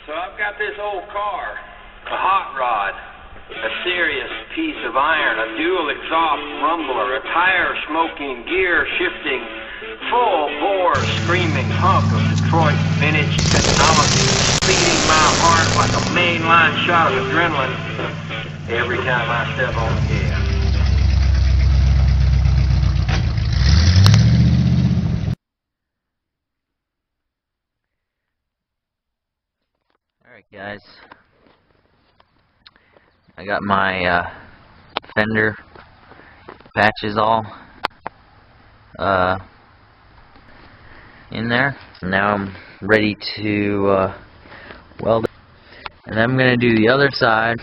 So I've got this old car, a hot rod, a serious piece of iron, a dual exhaust rumbler, a tire smoking, gear shifting, full bore screaming hunk of Detroit vintage technology, speeding my heart like a mainline shot of adrenaline every time I step on the gas. Alright guys, I got my fender patches all in there. So now I'm ready to weld it. And then I'm going to do the other side,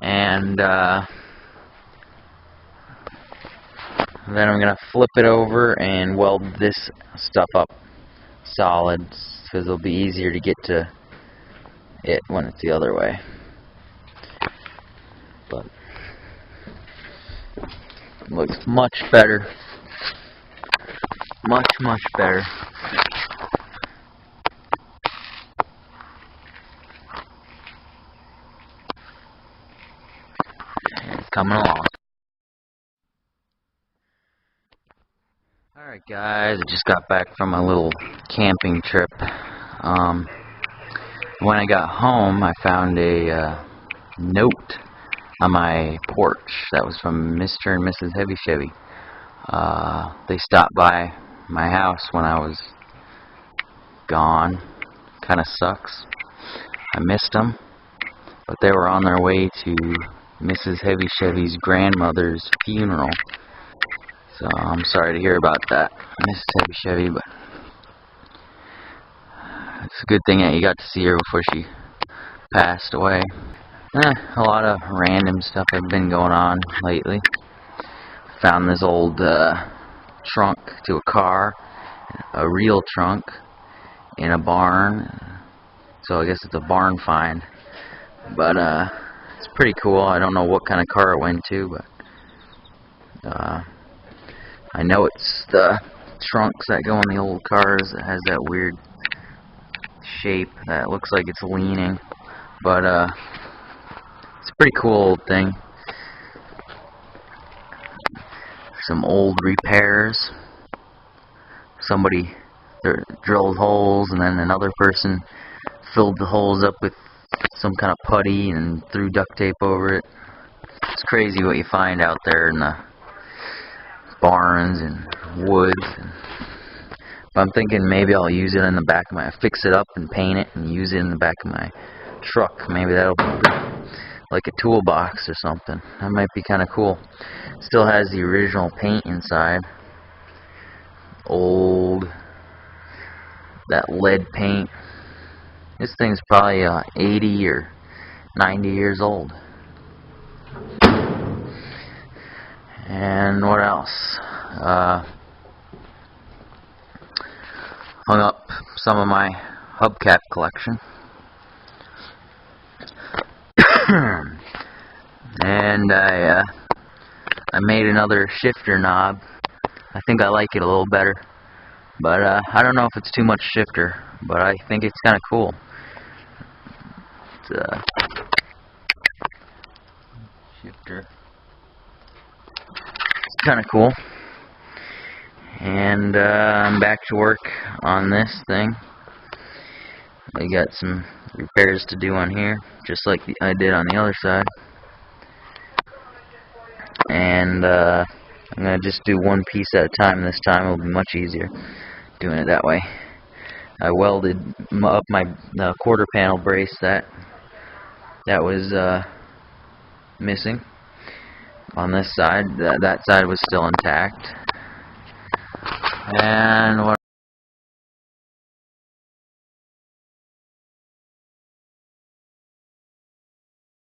and then I'm going to flip it over and weld this stuff up solid, because it'll be easier to get to it when it's the other way. But it looks much better. Much better. It's coming along. Alright guys, I just got back from a little camping trip. When I got home, I found a note on my porch that was from Mr. and Mrs. Heavy Chevy. They stopped by my house when I was gone. Kinda sucks. I missed them, but they were on their way to Mrs. Heavy Chevy's grandmother's funeral. So I'm sorry to hear about that, Mrs. Heavy Chevy, but it's a good thing that you got to see her before she passed away. A lot of random stuff has been going on lately. Found this old trunk to a car, a real trunk, in a barn. So I guess it's a barn find. But it's pretty cool. I don't know what kind of car it went to, but I know it's the trunks that go in the old cars that has that weird shape that looks like it's leaning. But it's a pretty cool old thing. Some old repairs. Somebody drilled holes, and then another person filled the holes up with some kind of putty and threw duct tape over it. It's crazy what you find out there in the barns and woods. But I'm thinking maybe I'll use it in the back of my, fix it up and paint it and use it in the back of my truck. Maybe that'll be good. Like a toolbox or something. That might be kind of cool. Still has the original paint inside. Old, that lead paint. This thing's probably 80 or 90 years old. And what else? Hung up some of my hubcap collection. And I made another shifter knob. I think I like it a little better, but I don't know if it's too much shifter, but I think it's kind of cool. It's shifter. It's kind of cool. And I'm back to work on this thing. I got some repairs to do on here, just like I did on the other side. And I'm going to just do one piece at a time this time. It'll be much easier doing it that way. I welded up my quarter panel brace that was missing on this side. That side was still intact. And what